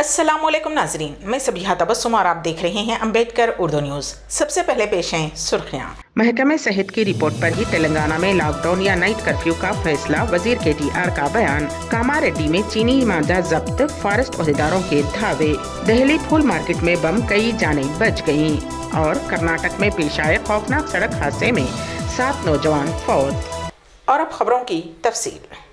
अस्सलाम वालेकुम नाजरीन, मैं सबिहा तबस्सुम और आप देख रहे हैं अम्बेडकर उर्दू न्यूज़। सबसे पहले पेश हैं सुर्खियाँ। महकमे सेहत की रिपोर्ट पर ही तेलंगाना में लॉकडाउन या नाइट कर्फ्यू का फैसला, वजीर KTR का बयान। कामारेड्डी में चीनी मांझा जब्त, फॉरेस्ट ओहदेदारों के धावे। दिल्ली फूल मार्केट में बम, कई जानें बच गईं। और कर्नाटक में पेश आए खौफनाक सड़क हादसे में 7 नौजवान फौत। और अब खबरों की तफसील।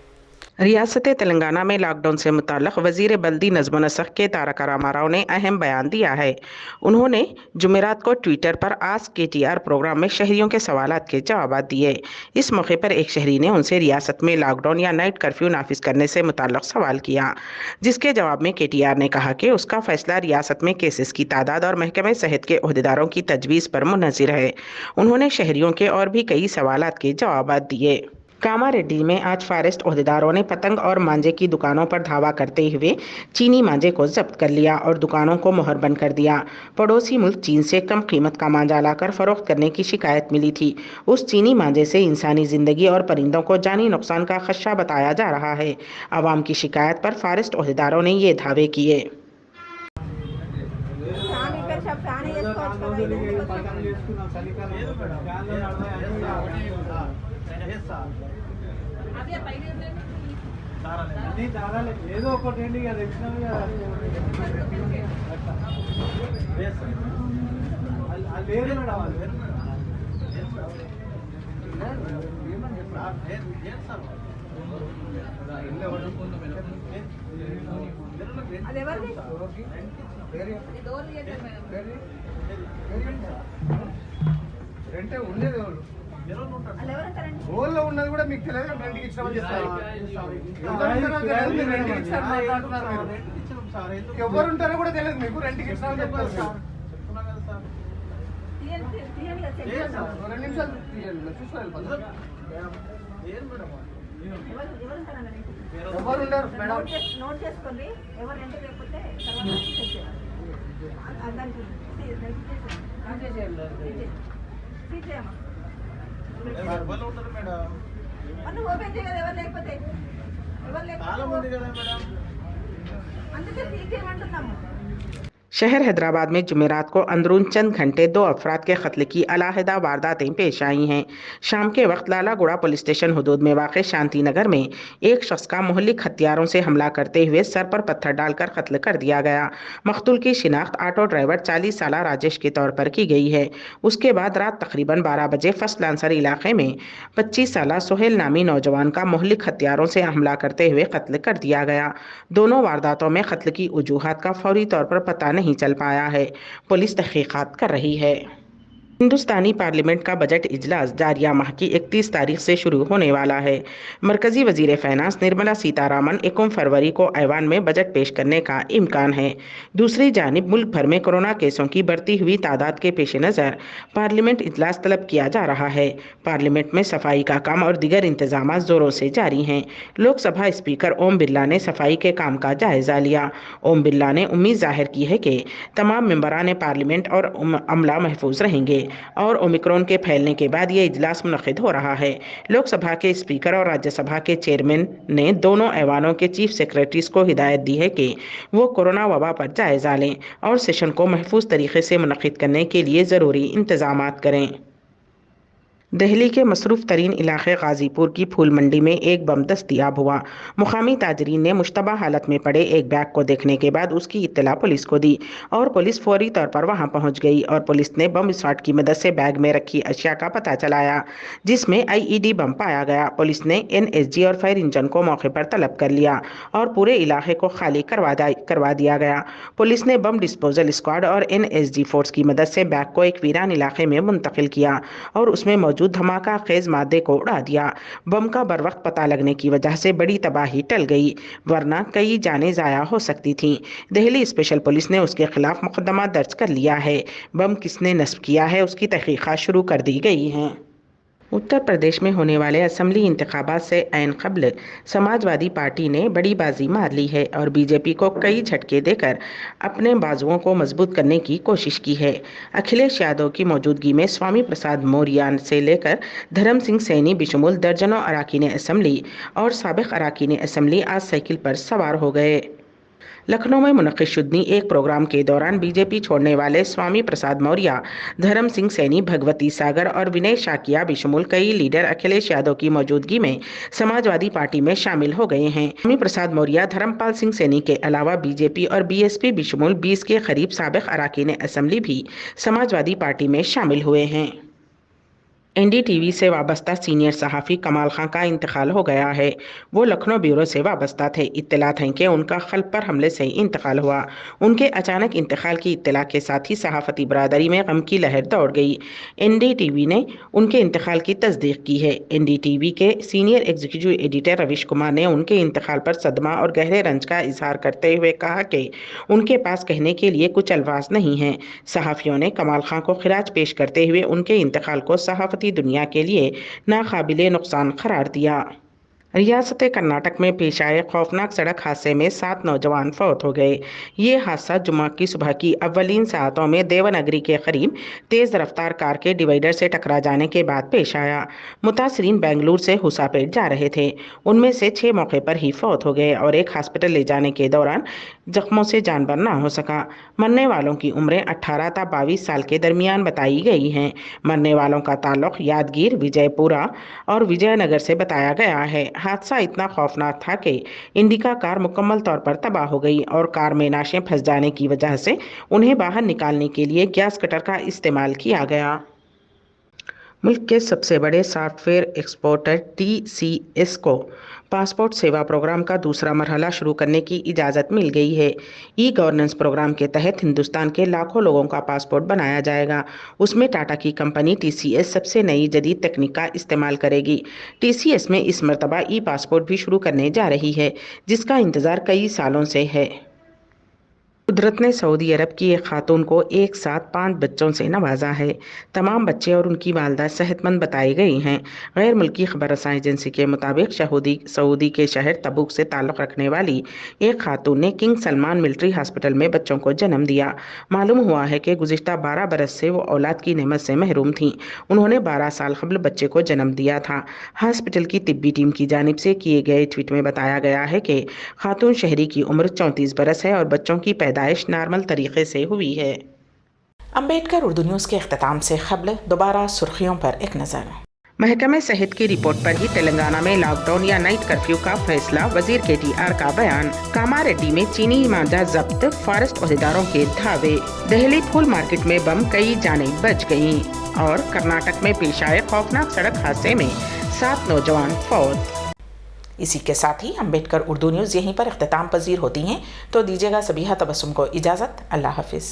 रियासत तेलंगाना में लॉकडाउन से मुताल्लिक़ वज़ीर बल्दी नज़्म व नस्क़ के तारक रामाराव ने अहम बयान दिया है। उन्होंने जुमेरात को ट्विटर पर आस्क KTR प्रोग्राम में शहरियों के सवालात के जवाब दिए। इस मौके पर एक शहरी ने उनसे रियासत में लॉकडाउन या नाइट कर्फ्यू नाफिज करने से मुताल्लिक़ सवाल किया, जिसके जवाब में KTR ने कहा कि उसका फैसला रियासत में केसेस की तादाद और महकमे सेहत के ओहदेदारों की तजवीज़ पर मुनहसिर है। उन्होंने शहरियों के और भी कई सवालात के जवाब दिए। कामारेड्डी में आज फॉरेस्ट ओहदेदारों ने पतंग और मांझे की दुकानों पर धावा करते हुए चीनी मांझे को जब्त कर लिया और दुकानों को मोहरबंद कर दिया। पड़ोसी मुल्क चीन से कम कीमत का मांझा लाकर फरोख्त करने की शिकायत मिली थी। उस चीनी मांझे से इंसानी जिंदगी और परिंदों को जानी नुकसान का खदशा बताया जा रहा है। आवाम की शिकायत पर फॉरेस्ट ओहदेदारों ने ये दावे किए। ఏదో ఒకటి ఏంటి అది ఎక్స్ట్రా లేదు మేడం రెంటే ఉండేది ఊళ్ళో ఉన్నది కూడా మీకు తెలియదు. రెంట్కి ఇచ్చామని చెప్తారు. ఎవరు ఉంటారో కూడా తెలియదు మీకు. రెంట్కి ఇచ్చామని చెప్తారు. 2 నిమిషాలు చూసుకోవాలి. ఎవరు ఉండరు మేడం. నోట్ చేసుకోండి. ఎవరు రెంట్ లేకపోతే शहर हैदराबाद में जुमेरात को अंदरून चंद घंटे 2 अफराद के कत्ल की अलहदा वारदातें पेश आई हैं। शाम के वक्त लालागुड़ा पुलिस स्टेशन हदूद में वाक़ शांति नगर में एक शख्स का मोहल्लिक हथियारों से हमला करते हुए सर पर पत्थर डालकर कत्ल कर दिया गया। मकतूल की शिनाख्त ऑटो ड्राइवर 40 साला राजेश के तौर पर की गई है। उसके बाद रात तकरीबन 12 बजे फर्स्ट लांसर इलाके में 25 साला सोहेल नामी नौजवान का मोहल्लिक हथियारों से हमला करते हुए कत्ल कर दिया गया। दोनों वारदातों में कत्ल की वजूहात का फौरी तौर पर पता नहीं चल पाया है। पुलिस तहकीकात कर रही है। हिंदुस्तानी पार्लियामेंट का बजट इजलास जारिया माह की 31 तारीख से शुरू होने वाला है। मरकजी वजीर फाइनेंस निर्मला सीतारामन 1 फरवरी को ऐवान में बजट पेश करने का इम्कान है। दूसरी जानिब मुल्क भर में कोरोना केसों की बढ़ती हुई तादाद के पेश नज़र पार्लियामेंट इजलास तलब किया जा रहा है। पार्लियामेंट में सफाई का काम और दीगर इंतजाम जोरों से जारी हैं। लोकसभा स्पीकर ओम बिरला ने सफाई के काम का जायजा लिया। ओम बिरला ने उम्मीद जाहिर की है कि तमाम मेंबरान पार्लियामेंट और अमला महफूज रहेंगे और ओमिक्रॉन के फैलने के बाद ये इजलास मुनक़िद हो रहा है। लोकसभा के स्पीकर और राज्यसभा के चेयरमैन ने दोनों ऐवानों के चीफ सेक्रेटरीज को हिदायत दी है कि वो कोरोना वबा पर जायजा लें और सेशन को महफूज तरीके से मुनक़िद करने के लिए ज़रूरी इंतज़ामात करें। दिल्ली के मसरूफ़ तरीन इलाके गाज़ीपुर की फूल मंडी में एक बम दस्तयाब हुआ। मुकामी ताजरीन ने मुश्तबा हालत में पड़े एक बैग को देखने के बाद उसकी इत्तला पुलिस को दी और पुलिस फौरी तौर पर वहां पहुंच गई और पुलिस ने बम स्क्वाड की मदद से बैग में रखी अशिया का पता चलाया, जिसमें IED बम पाया गया। पुलिस ने NSG और फायर इंजन को मौके पर तलब कर लिया और पूरे इलाके को खाली करवा दिया गया। पुलिस ने बम डिस्पोजल स्क्वाड और NSG फोर्स की मदद से बैग को एक वीरान इलाके में मुंतकिल किया और उसमें मौजूद धमाका खेज मादे को उड़ा दिया। बम का बर वक्त पता लगने की वजह से बड़ी तबाही टल गई, वरना कई जानें ज़ाया हो सकती थीं। दिल्ली स्पेशल पुलिस ने उसके खिलाफ मुकदमा दर्ज कर लिया है। बम किसने नस्ब किया है उसकी तहकीकात शुरू कर दी गई हैं। उत्तर प्रदेश में होने वाले असेंबली इंतखाबात से ऐन क़ब्ल समाजवादी पार्टी ने बड़ी बाजी मार ली है और बीजेपी को कई झटके देकर अपने बाजुओं को मजबूत करने की कोशिश की है। अखिलेश यादव की मौजूदगी में स्वामी प्रसाद मौर्य से लेकर धर्म सिंह सैनी बिशुमुल दर्जनों अरकान असेंबली और साबिक अरकान असेंबली आज साइकिल पर सवार हो गए। लखनऊ में मुनक्किद शुदनी एक प्रोग्राम के दौरान बीजेपी छोड़ने वाले स्वामी प्रसाद मौर्य, धर्म सिंह सैनी, भगवती सागर और विनय शाकिया बिशमूल कई लीडर अखिलेश यादव की मौजूदगी में समाजवादी पार्टी में शामिल हो गए हैं। स्वामी प्रसाद मौर्य, धर्मपाल सिंह सैनी के अलावा बीजेपी और बीएसपी बिशमूल 20 के करीब साबिक अरकान असेंबली भी समाजवादी पार्टी में शामिल हुए हैं। एनडीटीवी से वाबस्ता सीनियर सहाफ़ी कमाल खां का इंतकाल हो गया है। वो लखनऊ ब्यूरो से वाबस्ता थे। इत्तलात हैं कि उनका खल्ब पर हमले से इंतकाल हुआ। उनके अचानक इंतकाल की इत्तला के साथ ही सहाफ़ती बरादरी में गम की लहर दौड़ गई। एनडीटीवी ने उनके इंतकाल की तस्दीक की है। एनडीटीवी के सीनियर एग्जीक्यूटिव एडिटर रविश कुमार ने उनके इंतकाल पर सदमा और गहरे रंज का इजहार करते हुए कहा कि उनके पास कहने के लिए कुछ अल्फाज नहीं हैं। सहाफ़ियों ने कमाल खां को खिराज पेश करते हुए उनके इंतकाल को सहाफ़ती दुनिया के लिए नाकाबिले नुकसान करार दिया। रियासत कर्नाटक में पेश आए खौफनाक सड़क हादसे में 7 नौजवान फौत हो गए। ये हादसा जुम्मा की सुबह की अव्वलीन सातों में देवनगरी के करीब तेज़ रफ्तार कार के डिवाइडर से टकरा जाने के बाद पेश आया। मुतासरीन बेंगलुरु से हुसापेट जा रहे थे। उनमें से 6 मौके पर ही फौत हो गए और एक हॉस्पिटल ले जाने के दौरान जख्मों से जान बचाना हो सका। मरने वालों की उम्रें 18 था 22 साल के दरमियान बताई गई हैं। मरने वालों का ताल्लुक यादगीर, विजयपुरा और विजयनगर से बताया गया है। हादसा इतना खौफनाक था कि इंडिका कार मुकम्मल तौर पर तबाह हो गई और कार में नाशें फंस जाने की वजह से उन्हें बाहर निकालने के लिए गैस कटर का इस्तेमाल किया गया। मुल्क के सबसे बड़े सॉफ्टवेयर एक्सपोर्टर TCS को पासपोर्ट सेवा प्रोग्राम का दूसरा मरहला शुरू करने की इजाज़त मिल गई है। ई गवर्नेंस प्रोग्राम के तहत हिंदुस्तान के लाखों लोगों का पासपोर्ट बनाया जाएगा। उसमें टाटा की कंपनी TCS सबसे नई जदीद तकनीक का इस्तेमाल करेगी। TCS में इस मरतबा ई पासपोर्ट भी शुरू करने जा रही है, जिसका इंतज़ार कई सालों से है। कुदरत ने सऊदी अरब की एक खातून को एक साथ 5 बच्चों से नवाजा है। तमाम बच्चे और उनकी वालदा सेहतमंद बताई गई हैं। गैर मुल्की खबर रसां एजेंसी के मुताबिक सऊदी के शहर तबूक से ताल्लुक़ रखने वाली एक खातून ने किंग सलमान मिलिट्री हॉस्पिटल में बच्चों को जन्म दिया। मालूम हुआ है कि गुज़िश्ता 12 बरस से वो औलाद की नेमत से महरूम थीं। उन्होंने 12 साल कबल बच्चे को जन्म दिया था। हॉस्पिटल की तिब्बी टीम की जानिब से किए गए ट्वीट में बताया गया है कि खातून शहरी की उम्र 34 बरस है और बच्चों की पैदाइश नॉर्मल तरीके से हुई है। अम्बेडकर उर्दू न्यूज़ के इख्तिताम से क़ब्ल दोबारा सुर्खियों पर एक नज़र। महकमे सेहत की रिपोर्ट पर ही तेलंगाना में लॉकडाउन या नाइट कर्फ्यू का फैसला, वजीर KTR का बयान। कामारेड्डी में चीनी मांझा जब्त, फॉरेस्ट ओहदेदारों के धावे। दिल्ली फूल मार्केट में बम, कई जानें बच गईं। और कर्नाटक में पेश आए खौफनाक सड़क हादसे में 7 नौजवान फौत। इसी के साथ ही अम्बेडकर उर्दू न्यूज़ यहीं पर इख्तिताम पजीर होती हैं, तो दीजिएगा सबीहा तबस्सुम को इजाज़त। अल्लाह हाफिज़।